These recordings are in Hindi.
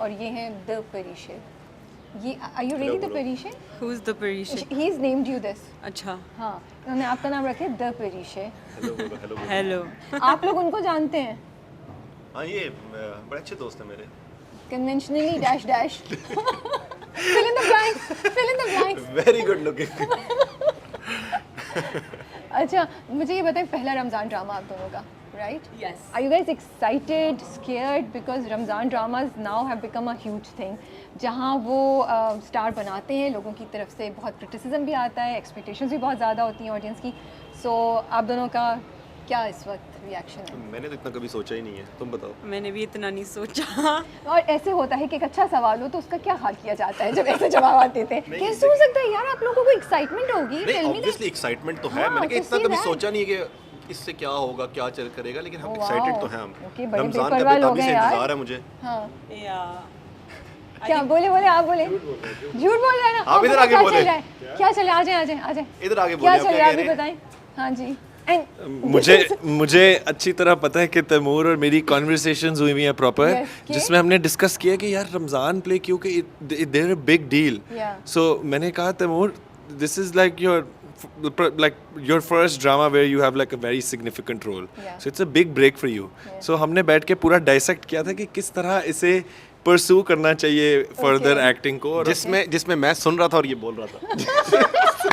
और ये हैं द परिशे। ये आर यू रियली द परिशे? Who is the Parishe? He is named you this. अच्छा, हाँ, उन्होंने आपका नाम रखे द परिशे। hello. आप लोग उनको जानते हैं? हाँ ये बड़े अच्छे दोस्त हैं मेरे। Conventionally dash dash. fill in the blanks, fill in the blanks। Very good looking. अच्छा, मुझे ये बताएं, पहला रमज़ान ड्रामा आप दोनों का, right? Yes. Are you guys excited, scared? Because Ramzan dramas now have become a huge thing. जहाँ वो स्टार बनाते हैं, लोगों की तरफ से बहुत क्रिटिसिज्म भी आता है, एक्सपेक्टेशंस भी बहुत ज़्यादा होती हैं ऑडियंस की। सो आप दोनों का क्या इस वक्त रिएक्शन है? मैंने तो इतना कभी सोचा ही नहीं है, तुम बताओ। मैंने भी इतना नहीं सोचा। और ऐसे होता है कि एक अच्छा सवाल हो तो उसका क्या हाल किया जाता है जब ऐसे जवाब आते थे? कैसे हो सकता है यार, आप लोगों को एक्साइटमेंट होगी? नहीं, Tell me that- obviously excitement तो है। हाँ, मैंने कहा to इतना see कभी that. सोचा नहीं है कि इससे क्या होगा, क्या चल करेगा, लेकिन हम Oh, एक्साइटेड wow. तो हैं हम। Okay, बड़े रमजान का बेपरवाह लोग बेताबी हैं से यार। इंतजार है मुझे। हाँ, Yeah. क्या बोले बोले आप बोले? झूठ बोल रहे हैं ना? आप इधर आगे क्या बोले। चल रहा है? क्या चल रहा है? आ जाए आ जाए आ जाए। इधर आगे क्या बोले, आप चल क्या रहा है कह अभी रहे हैं? बताएं। हाँ जी। And मुझे अच्छी तरह पता है कि तैमूर और मेरी कॉन्वर्सेशंस हुई हुई हैं प्रॉपर, Yes, कि? जिसमें हमने डिस्कस किया कि यार रमज़ान प्ले क्योंकि there a big deal. Yeah. So मैंने कहा Taimur, this is like your first drama where you have like a very significant role. Yeah. So it's a big break for you. Yeah. So हमने बैठ के पूरा डाइसेक्ट किया था कि किस तरह इसे परस्यू करना चाहिए फर्दर Okay. एक्टिंग को, और जिसमें मैं सुन रहा था और ये बोल रहा था।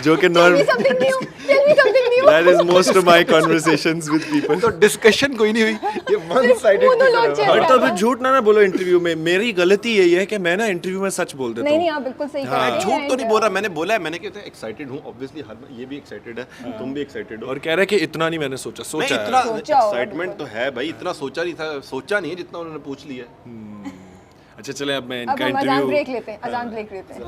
जो कि tell me something new. Tell me something new. that is most of my conversations with people. तो डिस्कशन कोई नहीं हुई, ये वन साइडेड की मोनोलॉग तरह। चल और रहा तो था। फिर झूठ ना बोलो इंटरव्यू में। मेरी गलती यही है कि मैं ना इंटरव्यू में सच बोल देता नहीं नहीं, हूँ। आप बिल्कुल सही कह हाँ, रहे हैं। झूठ तो नहीं and, बोल रहा, मैंने बोला है, मैंने कहता है एक्साइटेड हूँ, ऑब्वियसली ये भी एक्साइटेड है, तुम भी एक्साइटेड हो। और कह रहे हैं कि इतना नहीं मैंने सोचा नहीं, सोचा इतना है। सोचा होगा एक्साइटमेंट तो है भाई, इतना सोचा नहीं था, सोचा नहीं है जितना उन्होंने पूछ लिया। अच्छा चले अब मैं अब इनका हम अजान इंटरव्यू ब्रेक लेते हैं, अजान ब्रेक लेते हैं।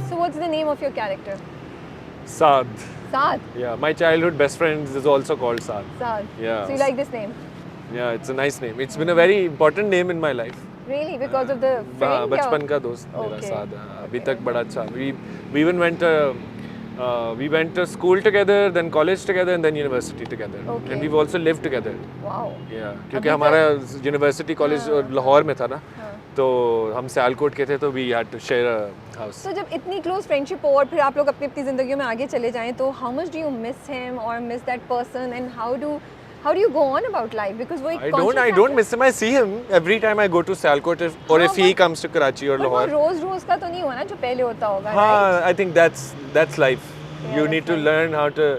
So what's the name of your character? Saad. Saad. Yeah, my childhood best friend is also called Saad. Saad. Yeah. So you like this name? Yeah, it's a nice name. It's been a very important name in my life. Really? Because of the हाँ, friend? बचपन का दोस्त मेरा Okay. साद है, अभी तक बड़ा अच्छा। We even went to school together, then college together, and then university together. Okay. And we've also lived together. Wow. Yeah, क्योंकि अभी हमारा यूनिवर्सिटी कॉलेज हाँ, लाहौर में था ना, हाँ। तो हम सियालकोट के थे, तो we had to share a house. तो जब इतनी क्लोज फ्रेंडशिप हो और फिर आप लोग अपनी अपनी जिंदगियों में आगे चले जाएं, तो how much do you miss him or miss that person, and how do you go on about life? Because वो एक I conscious don't act miss him. I see him every time I go to Sialkot, or हाँ, if he but- comes to Karachi or है। Lahore. वो रोज का तो नहीं हुआ ना जो पहले होता होगा, right? हाँ, I think that's life. Yeah, You that's need to life. learn how to.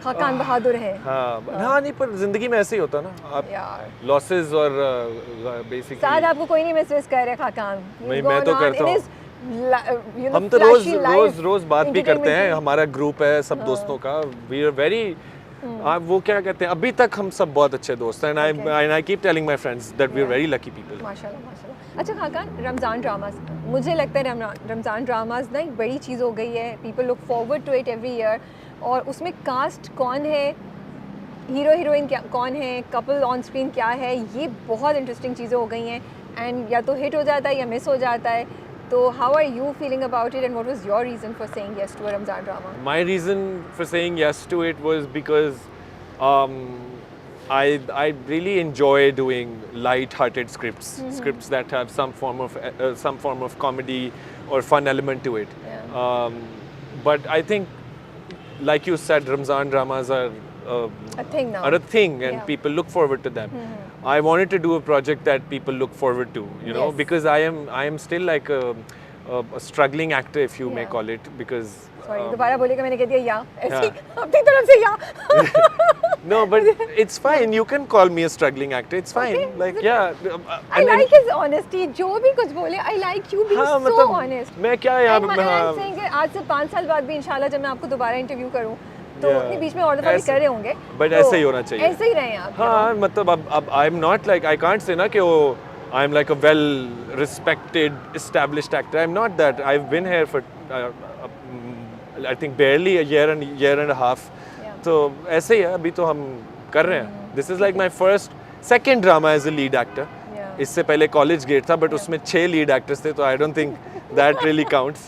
Khaqan बहादुर है। हाँ नहीं, पर जिंदगी में ऐसे ही होता है ना, आप यार। लॉसेस और बेसिकली साद आपको कोई नहीं मिस कर रहा खाकान। नहीं, मैं तो करता हूँ। हूँ। हम तो रोज बात भी करते हैं, हमारा ग्रुप है सब दोस्तों का। वी आर वेरी, वो क्या कहते हैं, अभी तक हम सब बहुत अच्छे दोस्त हैं। And I keep telling my friends that we are very lucky people. माशाल्लाह माशाल्लाह। अच्छा खाकान, रमज़ान ड्रामास, मुझे लगता है रमज़ान ड्रामास ना एक बड़ी चीज़ हो गई है। People look forward to it every year. और उसमें कास्ट कौन है, हीरो हीरोइन क्या कौन है, कपल ऑन स्क्रीन क्या है, ये बहुत इंटरेस्टिंग चीज़ें हो गई हैं। एंड या तो हिट हो जाता है या मिस हो जाता है। तो how are you feeling about it, and what was your reason for saying yes to a Ramzan drama? My reason for saying yes to it was because I really enjoy doing light-hearted scripts, scripts that have some form of comedy or fun element to it. Yeah. But I think, like you said, Ramzan dramas are A thing now. are a thing, and Yeah. people look forward to them. I wanted to do a project that people look forward to, you know, Yes. because I am still like a struggling actor, if you may Yeah. call it, because sorry दोबारा बोलेगा, मैंने कह दिया या ऐसे हाँ। ही, अपनी तरफ से या। no, but it's fine. You can call me a struggling actor. It's fine. Okay. Like yeah. I like his honesty. जो भी कुछ बोले, I like you being हाँ, so मतलब honest. मैं क्या यार, And I'm हाँ, saying कि आज से 5 साल बाद भी इंशाल्लाह जब मैं आपको दोबारा इंटरव्यू करूं, तो Yeah. अपने बीच में और दफा भी ऐसे- कर रहे होंगे। but तो ऐसे ही होना चाहिए। ऐसे ही रहें आप। हाँ, मतलब अब I'm not like, I can't say ना कि वो I'm like a well respected established actor. I'm not that. I've been here for I think barely a year and a half. Yeah. तो ऐसे ही है, अभी तो हम कर रहे हैं. This is like my second drama as a lead actor. Yeah. इससे पहले कॉलेज गेट था, बट उसमें 6 लीड एक्टर्स थे, तो I don't think that really counts.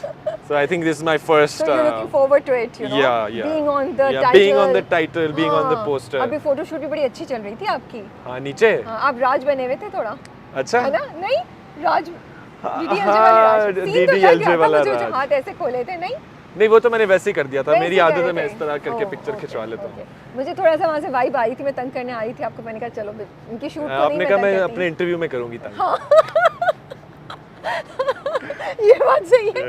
So I think this is my first. So you're looking forward to it, you know? Yeah. Being on the Yeah, title. being on the title, being on the हाँ, poster. अभी फोटोशूट भी बड़ी अच्छी चल रही थी आपकी. हाँ नीचे. हाँ, आप राज बने हुए थे थोड़ा. अच्छा. है ना? नहीं, राज. डीडी हाँ, वाला राज. सीन तो DD क्या LJ था, वाला मुझे राज. हाथ ऐसे खोले थे, नहीं? नहीं वो तो मैंने वैसे ही कर दिया था. वैसे मेरी कर आदत रहे है मैं थे? इस तरह करके ओह, पिक्चर ओके, खिंचवा लेता हूँ. ओके. मुझे थोड़ा सा वहाँ से वाइब आई थी, मैं तंग करने आई थी आपको. मैंने कहा चलो इनकी शूट को नहीं आपने कहा तंग मैं करती. अपने इंटरव्यू में करूँगी तंग. ये बात सही है.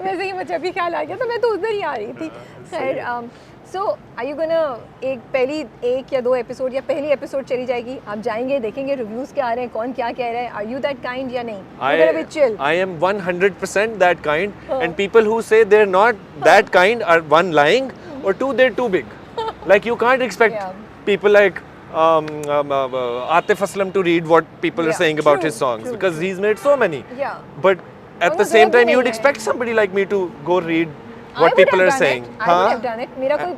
वैसे ही मुझे अभी ख्याल आ गया तो मैं तो उधर ही आ रही थी. खैर, सो आर यू गोना एक या दो एपिसोड या पहली एपिसोड चली जाएगी, आप जाएंगे देखेंगे रिव्यूज क्या आ रहे हैं, कौन क्या कह रहा है, आर यू दैट काइंड या नहीं? You're gonna be chill. I am 100% that kind, and people who say they're not that kind are one lying, or two they're too big. Like you can't expect Yeah. people like Atif Aslam to read what people are Yeah, saying about true, his songs true, because he's made so many. Yeah. But at और the वो same दो भी time, you would नहीं है. expect somebody like me to go read I what would people have are done saying. it. I would have done it. मेरा कोई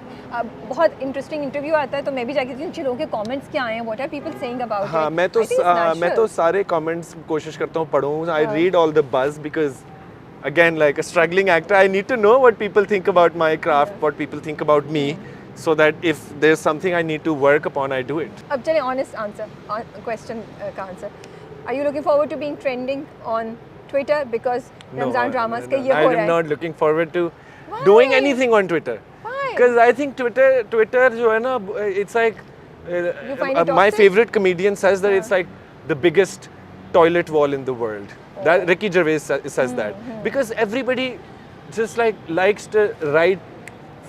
बहुत इंटरेस्टिंग इंटरव्यू आता है तो मैं भी जाके देखती हूँ अच्छे लोगों के कमेंट्स क्या आए हैं, what are people saying about it. हाँ मैं तो सारे comments कोशिश करता हूँ पढूं. I read all the buzz because again like a struggling actor I need to know what people think about my craft, what people think about me, so that if there's something I need to work upon I do it. अब चले ऑनेस्ट आंसर क्वेश्चन का answer. Are you looking forward to being trending on Twitter because Ramzan dramas का ये हो I रहा am है? not looking forward to Why? doing anything on Twitter. Why? Because I think Twitter जो है ना it's like find it my toxic? favorite comedian says that it's like the biggest toilet wall in the world. That Ricky Gervais says that because everybody just likes to write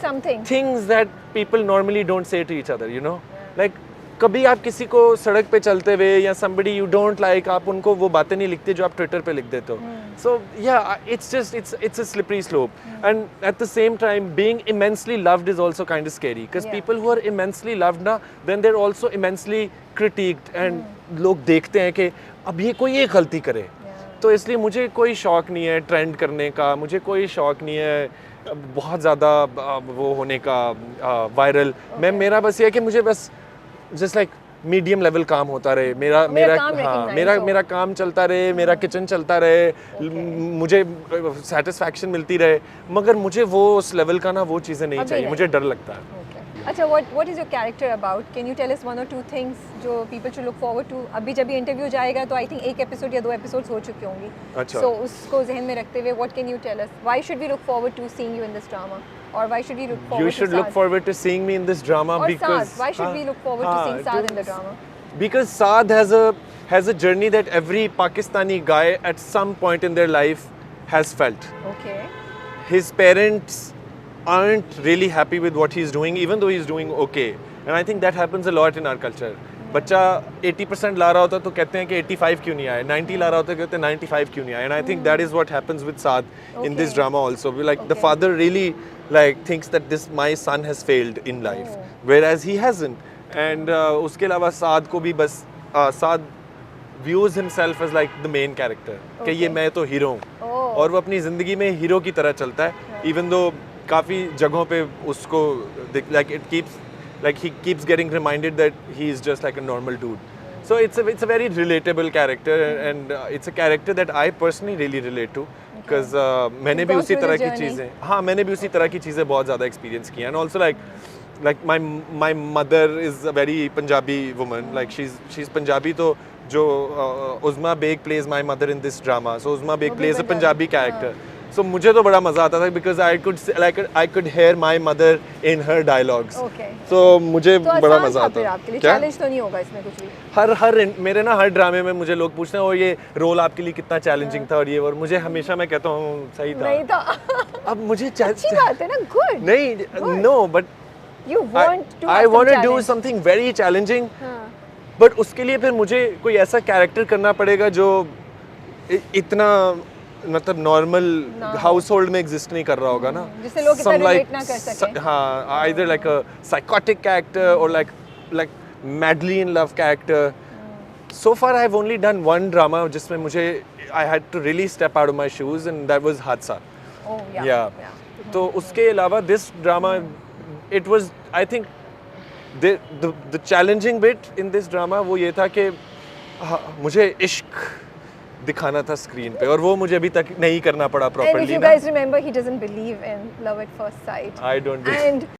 Something. things that people normally don't say to each other, you know? Like कभी आप किसी को सड़क पे चलते हुए या somebody you don't like आप उनको वो बातें नहीं लिखते जो आप ट्विटर पे लिख देते हो. So yeah, it's a slippery slope. And at the same time, being immensely loved is also kind of scary because Yeah. people who are immensely loved ना, then they're also immensely critiqued and लोग देखते हैं कि अब ये कोई एक गलती करे. तो इसलिए मुझे कोई शौक नहीं है ट्रेंड करने का, मुझे कोई शौक नहीं है बहुत ज़्यादा वो होने का वायरल. मैं मेरा बस ये है कि मुझे बस जस्ट लाइक मीडियम लेवल काम होता रहे. मेरा काम हाँ recognize मेरा हो. मेरा काम चलता रहे, मेरा किचन चलता रहे, मुझे सेटिस्फैक्शन मिलती रहे, मगर मुझे वो उस लेवल का ना वो चीज़ें नहीं अभी चाहिए. नहीं. मुझे डर लगता है. अच्छा, what is your character about? Can you tell us one or two things जो people should look forward to? अभी जब ये इंटरव्यू जाएगा तो I think एक एपिसोड या दो एपिसोड्स हो चुकी होंगी. अच्छा. So उसको जहन में रखते हुए what can you tell us? Why should we look forward to seeing you in this drama? Or why should we look forward You should to look Saad? forward to seeing me in this drama Or because Saad. Why should we look forward to seeing Saad in the drama? Because Saad has a journey that every Pakistani guy at some point in their life has felt. Okay. His parents aren't really happy with what he's doing, even though he's doing okay. And I think that happens a lot in our culture. बच्चा 80% ला रहा होता तो कहते हैं कि 85 क्यों नहीं आए, 90 ला रहा होता कहते हैं 95 क्यों नहीं आए. And I think that is what happens with Saad in this Okay. drama also. We like the Okay. father really like thinks that my son has failed in life, whereas he hasn't. And उसके अलावा Saad को भी बस Saad views himself as like the main character. कि ये मैं तो हीरो हूँ. Oh. और वो अपनी ज़िंदगी में हीरो की तरह चलता है, even though काफ़ी जगहों पे उसको he keeps getting reminded that he is just like a normal dude. So it's a very relatable character and it's a character that I personally really relate to because मैंने भी gone उसी through तरह the की journey. चीज़ें मैंने भी उसी तरह की चीज़ें बहुत ज़्यादा experience की हैं. And also like my mother is a very Punjabi woman. Like she's Punjabi, तो जो Uzma Beg plays my mother in this drama. So Uzma Beg वो भी plays a Punjabi Punjabi, character. So मुझे तो बड़ा मज़ा आता था because I could hear my mother in her dialogues. Okay. So मुझे तो बड़ा आसान मज़ा था आता फिर था. आपके लिए. क्या? चैलेंज तो नहीं होगा इसमें कुछ भी. मेरे ना हर ड्रामे में मुझे लोग पूछते हैं और ये रोल आपके लिए कितना चैलेंजिंग था और ये, और मुझे हमेशा मैं कहता हूँ सही था. नहीं था. अब मुझे अच्छी बात है ना. Good. नहीं no but You want to. I have some want to do challenge. something very challenging. हाँ. बट उसके लिए फिर मुझे कोई ऐसा कैरेक्टर करना पड़ेगा जो इतना मतलब नॉर्मल हाउस होल्ड में एग्जिस्ट नहीं कर रहा होगा ना. जिससे लोग इतना relate ना कर सकें. हाँ, either like a psychotic character or like madly in love character. So far I have only done one drama जिसमें मुझे I had to really step out of my shoes and that was Hadsa. Oh yeah. Yeah. तो उसके अलावा this drama it was I think the challenging bit in this drama वो ये था कि मुझे इश्क दिखाना था स्क्रीन पे, और वो मुझे अभी तक नहीं करना पड़ा And if प्रॉपर्ली you ना. guys remember, he doesn't believe in love at first sight. I don't believe. And